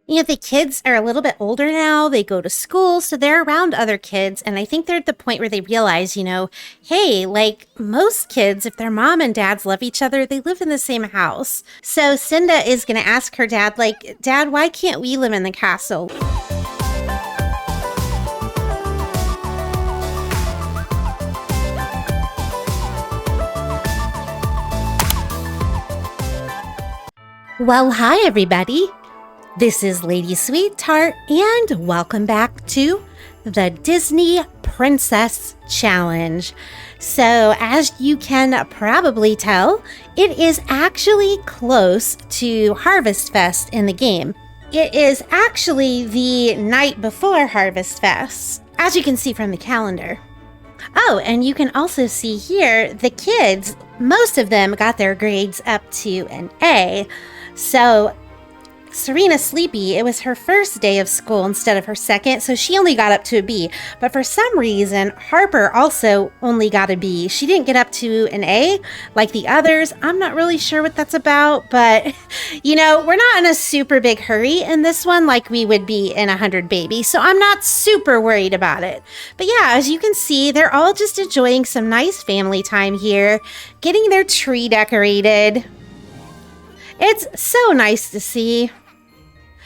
The kids are a little bit older now. They go to school, so they're around other kids. And I think they're at the point where they realize, hey, like most kids, if their mom and dads love each other, they live in the same house. So Cynda is going to ask her dad, like, Dad, why can't we live in the castle? Well, hi, everybody. This is Lady Sweetheart, and welcome back to the Disney Princess Challenge. So, as you can probably tell, it is actually close to Harvest Fest in the game. It is actually the night before Harvest Fest, as you can see from the calendar. Oh, and you can also see here, the kids, most of them got their grades up to an A. So, Serena Sleepy, it was her first day of school instead of her second, so she only got up to a B. But for some reason, Harper also only got a B. She didn't get up to an A like the others. I'm not really sure what that's about, but, we're not in a super big hurry in this one like we would be in 100 Baby, so I'm not super worried about it. But yeah, as you can see, they're all just enjoying some nice family time here, getting their tree decorated. It's so nice to see,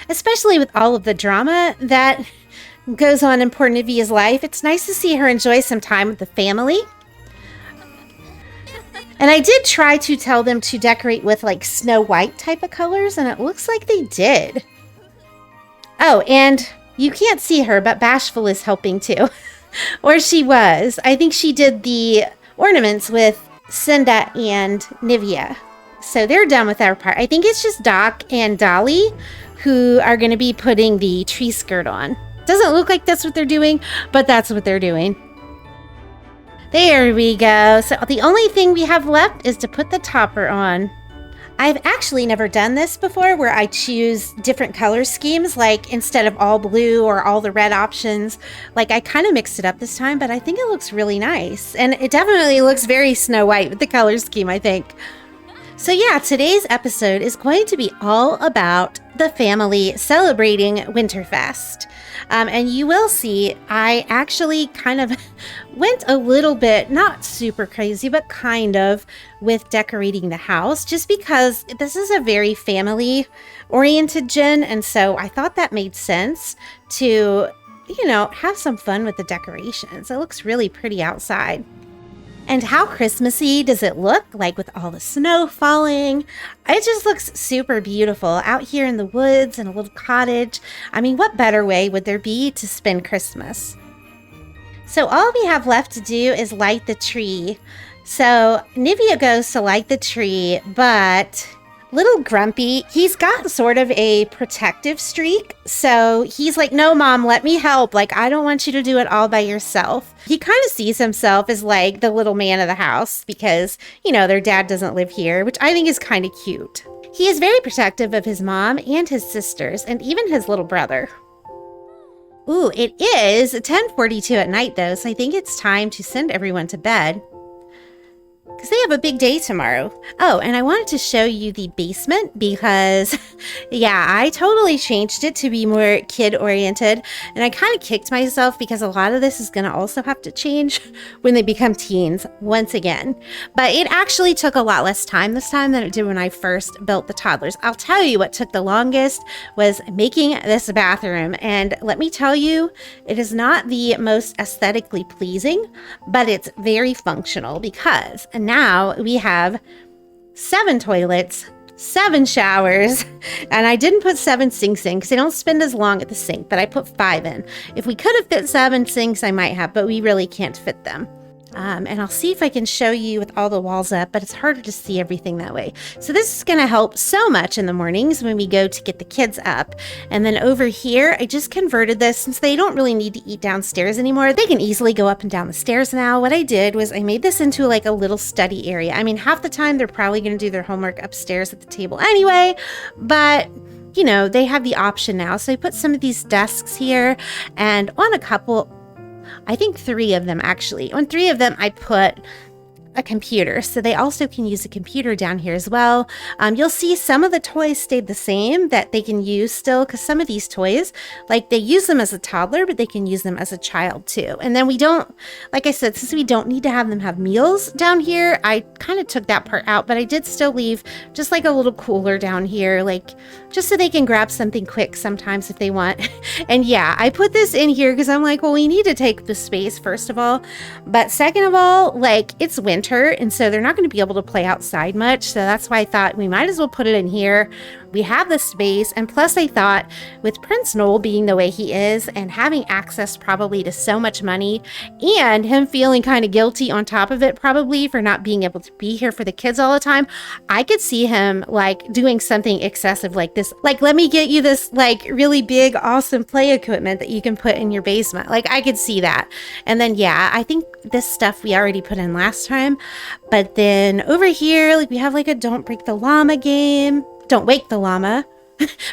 especially with all of the drama that goes on in poor Nivia's life. It's nice to see her enjoy some time with the family. And I did try to tell them to decorate with like Snow White type of colors, and it looks like they did. Oh, and you can't see her, but Bashful is helping too. Or she was. I think she did the ornaments with Cynda and Nivia. So they're done with their part. I think it's just Doc and Dolly who are going to be putting the tree skirt on. Doesn't look like that's what they're doing, but that's what they're doing. There we go. So the only thing we have left is to put the topper on. I've actually never done this before where I choose different color schemes, like instead of all blue or all the red options. Like I kind of mixed it up this time, but I think it looks really nice. And it definitely looks very Snow White with the color scheme, I think. So yeah, today's episode is going to be all about the family celebrating Winterfest. And you will see, I actually kind of went a little bit, not super crazy, but kind of with decorating the house, just because this is a very family-oriented gen, and so I thought that made sense to, have some fun with the decorations. It looks really pretty outside. And how Christmassy does it look, like with all the snow falling? It just looks super beautiful out here in the woods in a little cottage. I mean, what better way would there be to spend Christmas? So all we have left to do is light the tree. So Nivia goes to light the tree, but little Grumpy, he's got sort of a protective streak. So he's like, no, Mom, let me help. Like, I don't want you to do it all by yourself. He kind of sees himself as like the little man of the house because, their dad doesn't live here, which I think is kind of cute. He is very protective of his mom and his sisters and even his little brother. Ooh, it is 10:42 at night though, so I think it's time to send everyone to bed, because they have a big day tomorrow. Oh, and I wanted to show you the basement because, yeah, I totally changed it to be more kid-oriented. And I kind of kicked myself because a lot of this is going to also have to change when they become teens once again. But it actually took a lot less time this time than it did when I first built the toddlers. I'll tell you what took the longest was making this bathroom. And let me tell you, it is not the most aesthetically pleasing, but it's very functional because now we have 7 toilets, 7 showers, and I didn't put 7 sinks in because they don't spend as long at the sink, but I put 5 in. If we could have fit 7 sinks, I might have, but we really can't fit them. And I'll see if I can show you with all the walls up, but it's harder to see everything that way. So this is going to help so much in the mornings when we go to get the kids up. And then over here, I just converted this since they don't really need to eat downstairs anymore. They can easily go up and down the stairs now. What I did was I made this into like a little study area. I mean, half the time they're probably going to do their homework upstairs at the table anyway, but they have the option now. So I put some of these desks here, and on a couple, I think 3 of them actually. On 3 of them, I put a computer, so they also can use a computer down here as well. You'll see some of the toys stayed the same that they can use still, because some of these toys, like they use them as a toddler, but they can use them as a child too. And then we don't, like I said, since we don't need to have them have meals down here, I kind of took that part out, but I did still leave just like a little cooler down here, like just so they can grab something quick sometimes if they want. And yeah, I put this in here because I'm like, well, we need to take the space first of all, but second of all, like it's winter, and so they're not going to be able to play outside much. So that's why I thought we might as well put it in here. We have the space, and plus I thought with Prince Noel being the way he is and having access probably to so much money and him feeling kind of guilty on top of it probably for not being able to be here for the kids all the time, I could see him like doing something excessive like this. Like, let me get you this like really big, awesome play equipment that you can put in your basement. Like I could see that. And then, yeah, I think this stuff we already put in last time. But then over here, like we have like a Don't Break the Llama game. Don't Wake the Llama.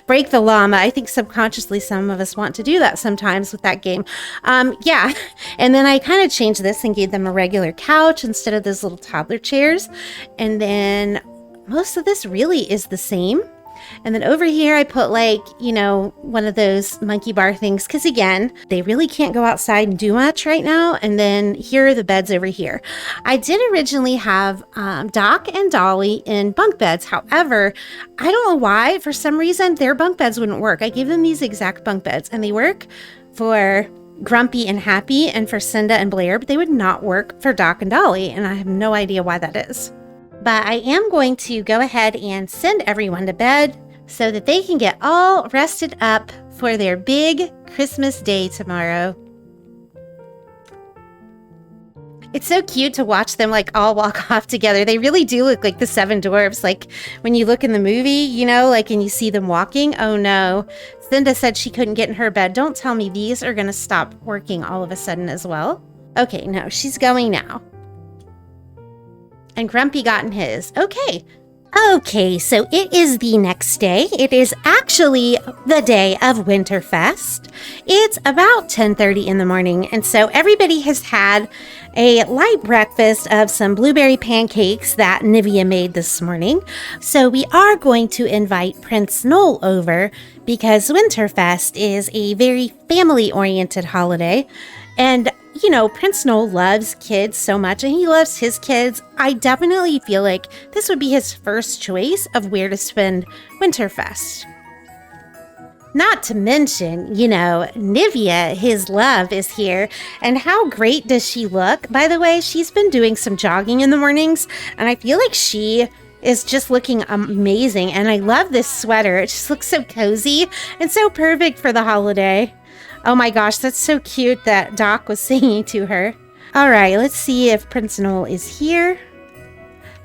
Break the Llama. I think subconsciously some of us want to do that sometimes with that game. Yeah. And then I kind of changed this and gave them a regular couch instead of those little toddler chairs. And then most of this really is the same. And then over here, I put like, you know, one of those monkey bar things. Because again, they really can't go outside and do much right now. And then here are the beds over here. I did originally have Doc and Dolly in bunk beds. However, I don't know why. For some reason, their bunk beds wouldn't work. I gave them these exact bunk beds and they work for Grumpy and Happy and for Cynda and Blair, but they would not work for Doc and Dolly. And I have no idea why that is. But I am going to go ahead and send everyone to bed so that they can get all rested up for their big Christmas day tomorrow. It's so cute to watch them like all walk off together. They really do look like the Seven Dwarfs. Like when you look in the movie, you know, like and you see them walking. Oh no. Cynda said she couldn't get in her bed. Don't tell me these are going to stop working all of a sudden as well. Okay, no, she's going now. And Grumpy got in his. Okay, so it is the next day. It is actually the day of Winterfest. It's about 10:30 in the morning, and so everybody has had a light breakfast of some blueberry pancakes that Nivia made this morning. So we are going to invite Prince Noel over because Winterfest is a very family-oriented holiday, and you know, Prince Noel loves kids so much and he loves his kids. I definitely feel like this would be his first choice of where to spend Winterfest. Not to mention, you know, Nivia, his love, is here. And how great does she look? By the way, she's been doing some jogging in the mornings and I feel like she is just looking amazing. And I love this sweater. It just looks so cozy and so perfect for the holiday. Oh my gosh, that's so cute that Doc was singing to her. All right, let's see if Prince Noel is here.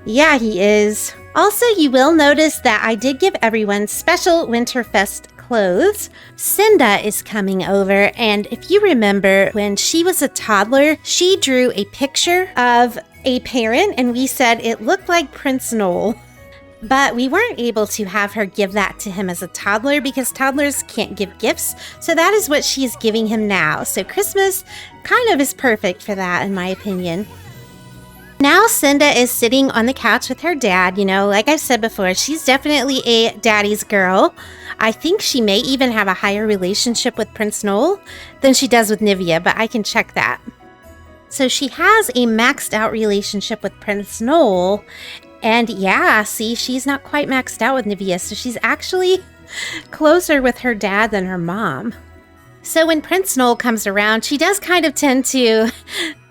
Yeah, he is. Also, you will notice that I did give everyone special Winterfest clothes. Cynda is coming over, and if you remember when she was a toddler, she drew a picture of a parent, and we said it looked like Prince Noel. But we weren't able to have her give that to him as a toddler because toddlers can't give gifts. So that is what she is giving him now. So Christmas kind of is perfect for that, in my opinion. Now Cynda is sitting on the couch with her dad. You know, like I've said before, she's definitely a daddy's girl. I think she may even have a higher relationship with Prince Noel than she does with Nivia, but I can check that. So she has a maxed out relationship with Prince Noel. And yeah, see, she's not quite maxed out with Nivia, so she's actually closer with her dad than her mom. So when Prince Noel comes around, she does kind of tend to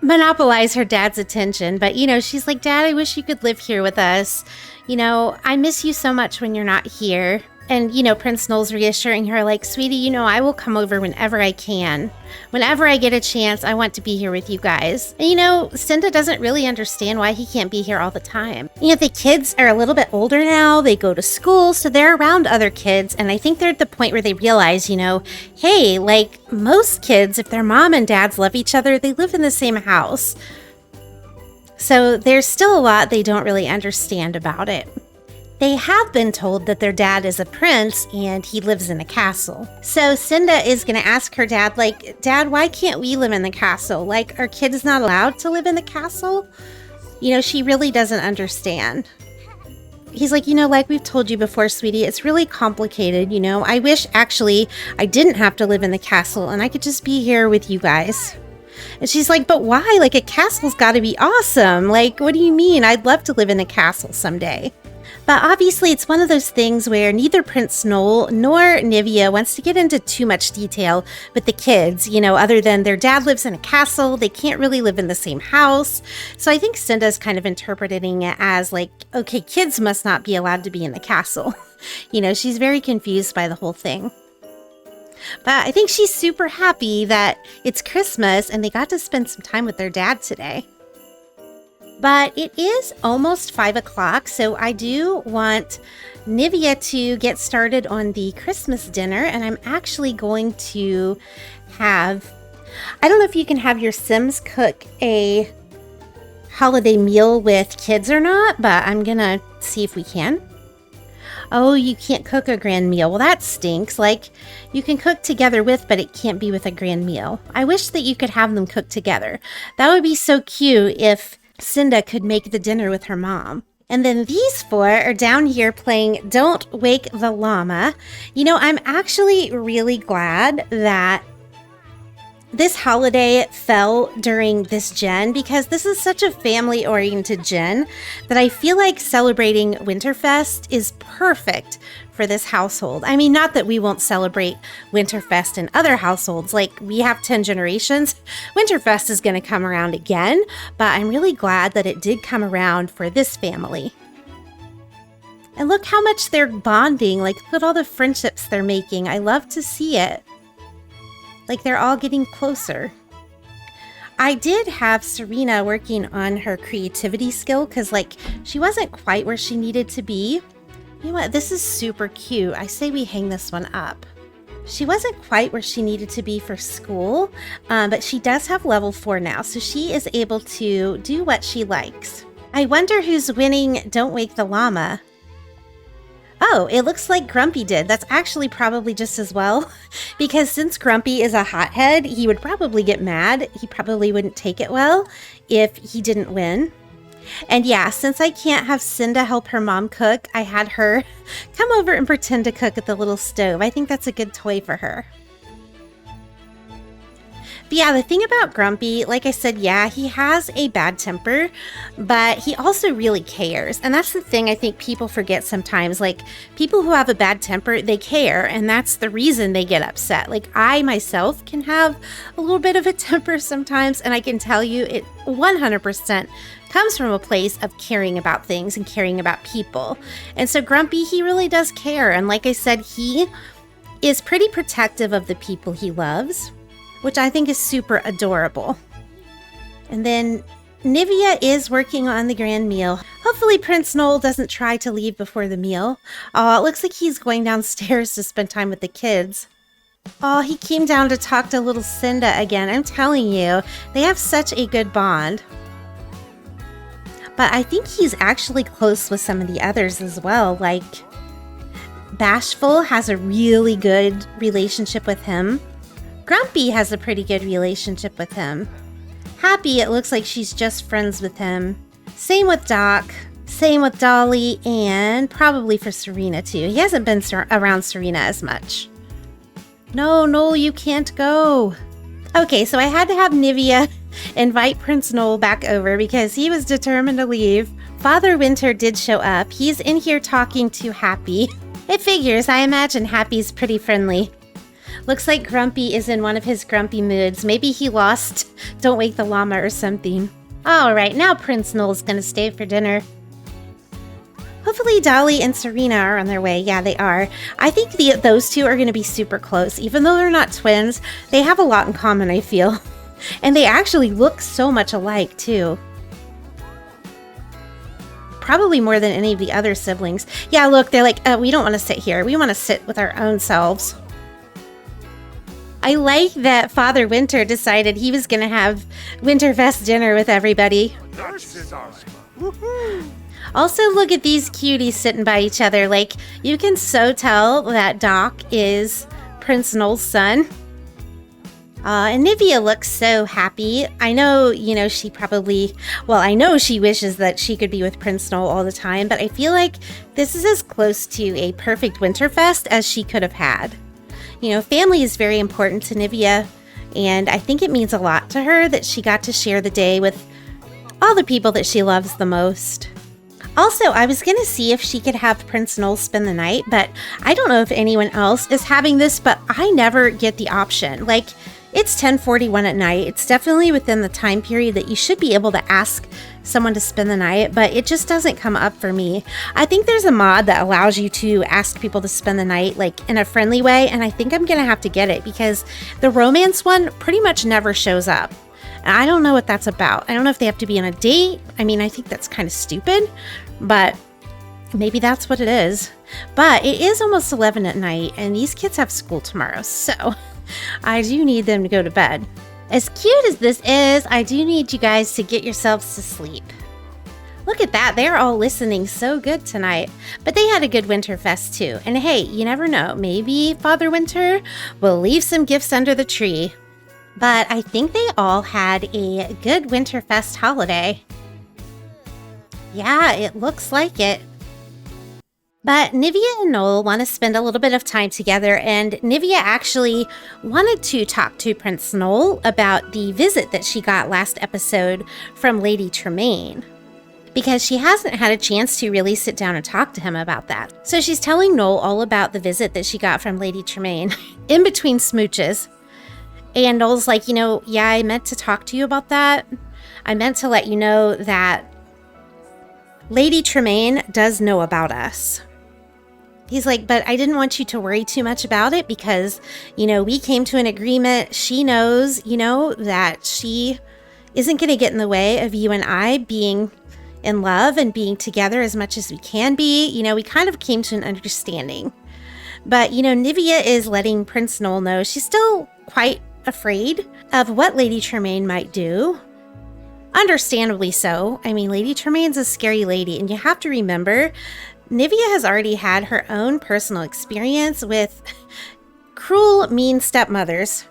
monopolize her dad's attention. But, you know, she's like, Dad, I wish you could live here with us. You know, I miss you so much when you're not here. And, you know, Prince Noel's reassuring her, like, sweetie, you know, I will come over whenever I can. Whenever I get a chance, I want to be here with you guys. And, you know, Cynda doesn't really understand why he can't be here all the time. You know, the kids are a little bit older now. They go to school, so they're around other kids. And I think they're at the point where they realize, you know, hey, like most kids, if their mom and dads love each other, they live in the same house. So there's still a lot they don't really understand about it. They have been told that their dad is a prince and he lives in a castle. So Cynda is going to ask her dad, like, Dad, why can't we live in the castle? Like, are kids not allowed to live in the castle? You know, she really doesn't understand. He's like, you know, like we've told you before, sweetie, it's really complicated, you know. I wish actually I didn't have to live in the castle and I could just be here with you guys. And she's like, but why? Like, a castle's got to be awesome. Like, what do you mean? I'd love to live in a castle someday. But obviously, it's one of those things where neither Prince Noel nor Nivia wants to get into too much detail with the kids, you know, other than their dad lives in a castle. They can't really live in the same house. So I think Cynda's kind of interpreting it as like, okay, kids must not be allowed to be in the castle. You know, she's very confused by the whole thing. But I think she's super happy that it's Christmas and they got to spend some time with their dad today. But it is almost 5 o'clock, so I do want Nivia to get started on the Christmas dinner, and I'm actually going to have, I don't know if you can have your Sims cook a holiday meal with kids or not, but I'm gonna see if we can. Oh, you can't cook a grand meal. Well, that stinks. Like, you can cook together with, but it can't be with a grand meal. I wish that you could have them cook together. That would be so cute if Cynda could make the dinner with her mom. And then these four are down here playing Don't Wake the Llama. You know, I'm actually really glad that this holiday fell during this gen because this is such a family-oriented gen that I feel like celebrating Winterfest is perfect for this household. I mean, not that we won't celebrate Winterfest in other households, like we have 10 generations. Winterfest is going to come around again, but I'm really glad that it did come around for this family. And look how much they're bonding, like look at all the friendships they're making. I love to see it. Like they're all getting closer. I did have Serena working on her creativity skill because like she wasn't quite where she needed to be. You know what? This is super cute. I say we hang this one up. She wasn't quite where she needed to be for school, but she does have level 4 now, so she is able to do what she likes. I wonder who's winning Don't Wake the Llama. Oh, it looks like Grumpy did. That's actually probably just as well, because since Grumpy is a hothead, he would probably get mad. He probably wouldn't take it well if he didn't win. And yeah, since I can't have Cynda help her mom cook, I had her come over and pretend to cook at the little stove. I think that's a good toy for her. But yeah, the thing about Grumpy, like I said, yeah, he has a bad temper, but he also really cares. And that's the thing I think people forget sometimes. Like, people who have a bad temper, they care, and that's the reason they get upset. Like, I myself can have a little bit of a temper sometimes, and I can tell you it 100% comes from a place of caring about things and caring about people. And so Grumpy, he really does care. And like I said, he is pretty protective of the people he loves, which I think is super adorable. And then Nivia is working on the grand meal. Hopefully Prince Noel doesn't try to leave before the meal. Oh, it looks like he's going downstairs to spend time with the kids. Oh, he came down to talk to little Cynda again. I'm telling you, they have such a good bond. But I think he's actually close with some of the others as well. Like, Bashful has a really good relationship with him. Grumpy has a pretty good relationship with him. Happy, it looks like she's just friends with him. Same with Doc. Same with Dolly, and probably for Serena too. He hasn't been around Serena as much. No, Noel, you can't go. Okay, so I had to have Nivia invite Prince Noel back over because he was determined to leave. Father Winter did show up. He's in here talking to Happy. It figures, I imagine Happy's pretty friendly. Looks like Grumpy is in one of his grumpy moods. Maybe he lost Don't Wake the Llama or something. Alright, now Prince Noel's gonna stay for dinner. Hopefully Dolly and Serena are on their way. Yeah, they are. I think those two are going to be super close. Even though they're not twins, they have a lot in common, I feel. And they actually look so much alike, too. Probably more than any of the other siblings. Yeah, look, they're like, we don't want to sit here. We want to sit with our own selves. I like that Father Winter decided he was going to have Winterfest dinner with everybody. Also, look at these cuties sitting by each other. Like, you can so tell that Doc is Prince Noel's son. And Nivia looks so happy. I know, she probably, well, I know she wishes that she could be with Prince Noel all the time, but I feel like this is as close to a perfect Winterfest as she could have had. Family is very important to Nivia, and I think it means a lot to her that she got to share the day with all the people that she loves the most. Also, I was going to see if she could have Prince Noel spend the night, but I don't know if anyone else is having this, but I never get the option. Like, it's 10:41 at night. It's definitely within the time period that you should be able to ask someone to spend the night, but it just doesn't come up for me. I think there's a mod that allows you to ask people to spend the night, like, in a friendly way, and I think I'm going to have to get it because the romance one pretty much never shows up. I don't know what that's about. I don't know if they have to be on a date. I mean, I think that's kind of stupid, but maybe that's what it is. But it is almost 11 at night, and these kids have school tomorrow, so I do need them to go to bed. As cute as this is, I do need you guys to get yourselves to sleep. Look at that. They're all listening so good tonight. But they had a good Winterfest, too. And hey, you never know. Maybe Father Winter will leave some gifts under the tree. But I think they all had a good Winterfest holiday. Yeah, it looks like it. But Nivia and Noel want to spend a little bit of time together, and Nivia actually wanted to talk to Prince Noel about the visit that she got last episode from Lady Tremaine, because she hasn't had a chance to really sit down and talk to him about that. So she's telling Noel all about the visit that she got from Lady Tremaine in between smooches. And Noel's like, yeah, I meant to talk to you about that. I meant to let you know that Lady Tremaine does know about us. He's like, but I didn't want you to worry too much about it because, we came to an agreement. She knows, that she isn't going to get in the way of you and I being in love and being together as much as we can be. We kind of came to an understanding. But, Nivia is letting Prince Noel know she's still quite afraid of what Lady Tremaine might do. Understandably so. I mean, Lady Tremaine's a scary lady, and you have to remember, Nivia has already had her own personal experience with cruel, mean stepmothers.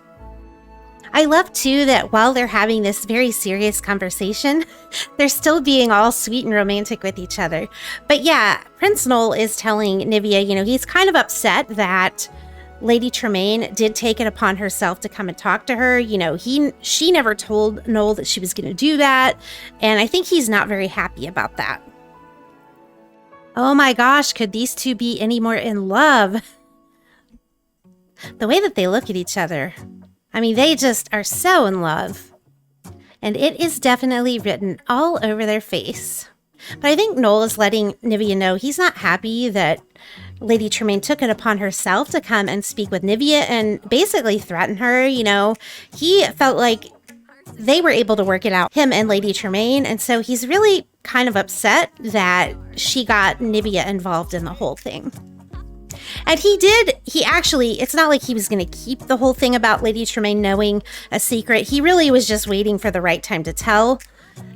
I love, too, that while they're having this very serious conversation, they're still being all sweet and romantic with each other. But yeah, Prince Noel is telling Nivia, he's kind of upset that Lady Tremaine did take it upon herself to come and talk to her. She never told Noel that she was going to do that, and I think he's not very happy about that. Oh my gosh, could these two be any more in love? The way that they look at each other. I mean, they just are so in love. And it is definitely written all over their face. But I think Noel is letting Nivia know he's not happy that Lady Tremaine took it upon herself to come and speak with Nivia and basically threaten her. He felt like they were able to work it out, him and Lady Tremaine, and so he's really kind of upset that she got Nivia involved in the whole thing. And it's not like he was going to keep the whole thing about Lady Tremaine knowing a secret. He really was just waiting for the right time to tell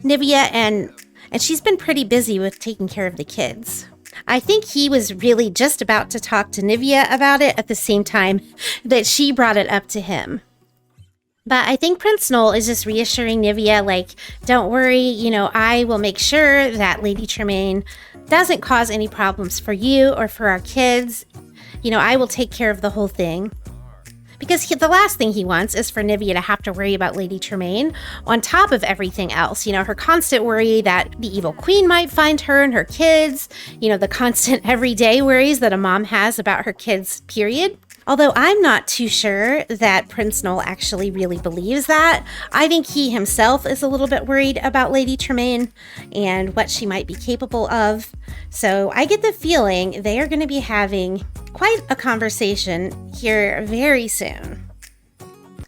Nivia, and she's been pretty busy with taking care of the kids. I think he was really just about to talk to Nivia about it at the same time that she brought it up to him. But I think Prince Noel is just reassuring Nivia, like, don't worry, I will make sure that Lady Tremaine doesn't cause any problems for you or for our kids. I will take care of the whole thing. Because the last thing he wants is for Nivia to have to worry about Lady Tremaine on top of everything else. Her constant worry that the evil queen might find her and her kids. The constant everyday worries that a mom has about her kids, period. Although I'm not too sure that Prince Noel actually really believes that. I think he himself is a little bit worried about Lady Tremaine and what she might be capable of. So I get the feeling they are going to be having quite a conversation here very soon.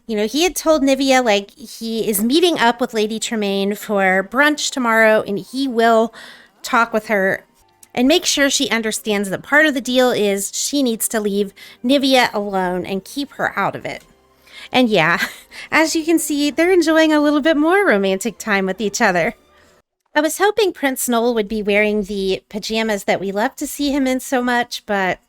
He had told Nivia, like, he is meeting up with Lady Tremaine for brunch tomorrow, and he will talk with her and make sure she understands that part of the deal is she needs to leave Nivia alone and keep her out of it. And yeah, as you can see, they're enjoying a little bit more romantic time with each other. I was hoping Prince Noel would be wearing the pajamas that we love to see him in so much, but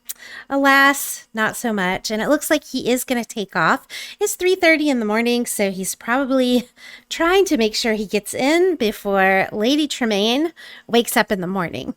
alas, not so much. And it looks like he is going to take off. It's 3:30 in the morning, so he's probably trying to make sure he gets in before Lady Tremaine wakes up in the morning.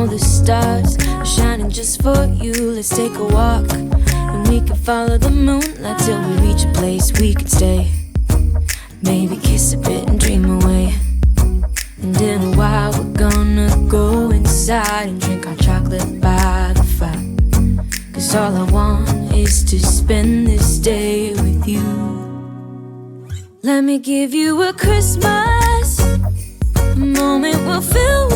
The stars are shining just for you. Let's take a walk and we can follow the moonlight till we reach a place we can stay. Maybe kiss a bit and dream away. And in a while we're gonna go inside and drink our chocolate by the fire. 'Cause all I want is to spend this day with you. Let me give you a Christmas, a moment we'll fill with